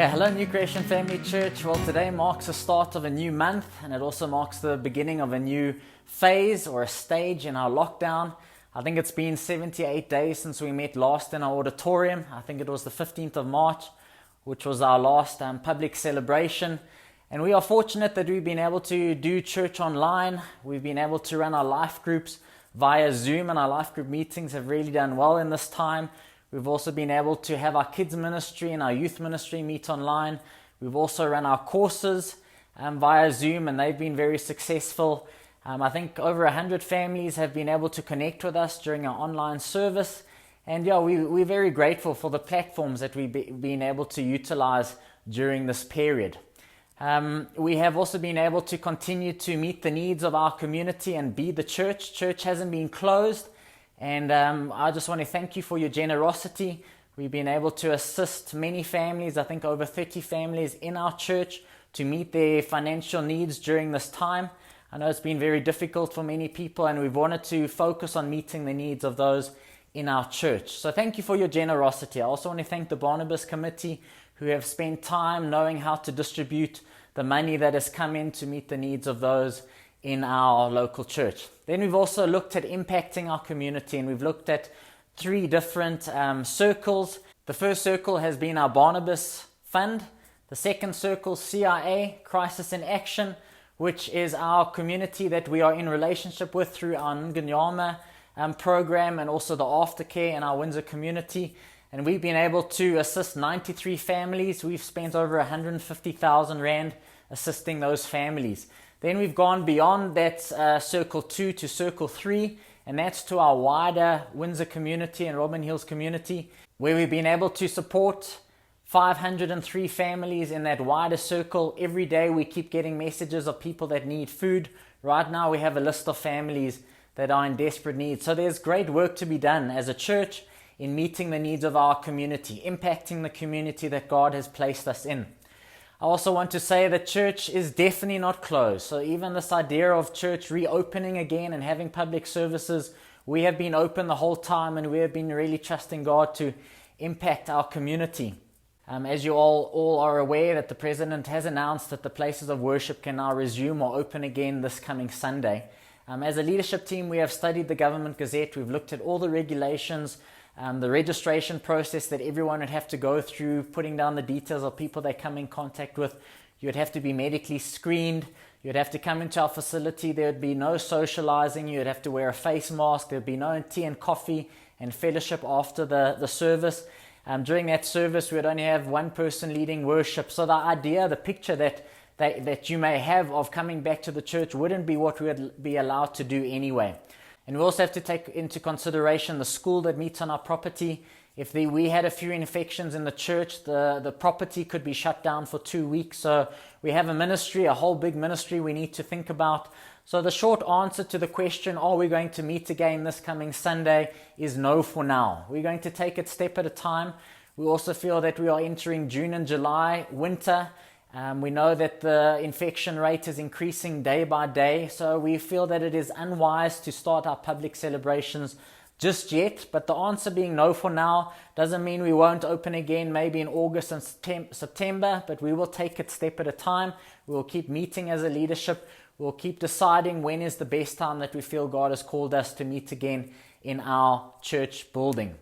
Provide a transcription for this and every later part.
Yeah, hello New Creation Family Church. Well, today marks the start of a new month, and it also marks the beginning of a new phase or a stage in our lockdown. I think it's been 78 days since we met last in our auditorium. I think it was the 15th of March, which was our last public celebration. And we are fortunate that we've been able to do church online. We've been able to run our life groups via Zoom, and our life group meetings have really done well in this time. We've also been able to have our kids ministry and our youth ministry meet online. We've also run our courses via Zoom, and they've been very successful. I think over 100 families have been able to connect with us during our online service. And yeah, we're very grateful for the platforms that we've been able to utilize during this period. We have also been able to continue to meet the needs of our community and be the church. Church hasn't been closed. And I just want to thank you for your generosity. We've been able to assist many families, I think over 30 families in our church, to meet their financial needs during this time. I know it's been very difficult for many people, and we've wanted to focus on meeting the needs of those in our church. So thank you for your generosity. I also want to thank the Barnabas Committee, who have spent time knowing how to distribute the money that has come in to meet the needs of those in our local church. Then we've also looked at impacting our community, and we've looked at three different circles. The first circle has been our Barnabas Fund. The second circle, CIA, Crisis in Action, which is our community that we are in relationship with through our Nganyama program, and also the aftercare in our Windsor community. And we've been able to assist 93 families. We've spent over 150,000 Rand assisting those families. Then we've gone beyond that circle 2 to circle 3, and that's to our wider Windsor community and Robin Hills community, where we've been able to support 503 families in that wider circle. Every day we keep getting messages of people that need food. Right now we have a list of families that are in desperate need. So there's great work to be done as a church in meeting the needs of our community, impacting the community that God has placed us in. I also want to say that church is definitely not closed. So even this idea of church reopening again and having public services, we have been open the whole time, and we have been really trusting God to impact our community. As you all are aware, that the President has announced that the places of worship can now resume or open again this coming Sunday. As a leadership team, we have studied the Government Gazette. We've looked at all the regulations, the registration process that everyone would have to go through, putting down the details of people they come in contact with. You would have to be medically screened. You'd have to come into our facility. There would be no socializing. You'd have to wear a face mask. There would be no tea and coffee and fellowship after the service. During that service, we would only have one person leading worship. So the idea, the picture that you may have of coming back to the church wouldn't be what we would be allowed to do anyway. And we also have to take into consideration the school that meets on our property. If we had a few infections in the church, the property could be shut down for 2 weeks. So we have a ministry, a whole big ministry we need to think about. So the short answer to the question, are we going to meet again this coming Sunday, is no for now. We're going to take it step at a time. We also feel that we are entering June and July, winter. We know that the infection rate is increasing day by day, so we feel that it is unwise to start our public celebrations just yet. But the answer being no for now doesn't mean we won't open again maybe in August and September, but we will take it step at a time. We will keep meeting as a leadership. We'll keep deciding when is the best time that we feel God has called us to meet again in our church building.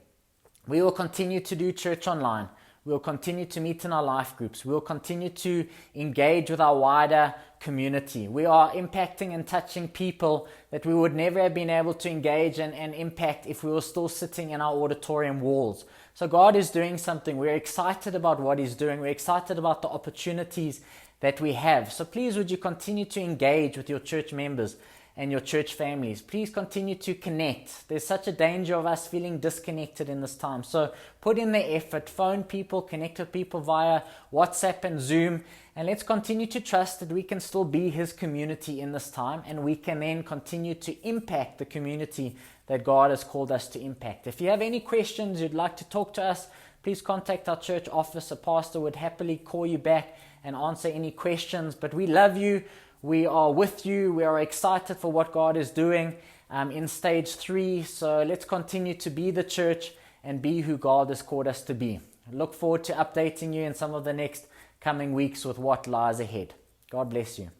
We will continue to do church online. We'll continue to meet in our life groups. We'll continue to engage with our wider community. We are impacting and touching people that we would never have been able to engage and impact if we were still sitting in our auditorium walls. So God is doing something. We're excited about what He's doing. We're excited about the opportunities that we have. So please, would you continue to engage with your church members and your church families. Please continue to connect. There's such a danger of us feeling disconnected in this time. So put in the effort, phone people, connect with people via WhatsApp and Zoom, and let's continue to trust that we can still be His community in this time, and we can then continue to impact the community that God has called us to impact. If you have any questions, you'd like to talk to us, please contact our church office. A pastor would happily call you back and answer any questions. But we love you. We are with you. We are excited for what God is doing in stage 3. So let's continue to be the church and be who God has called us to be. Look forward to updating you in some of the next coming weeks with what lies ahead. God bless you.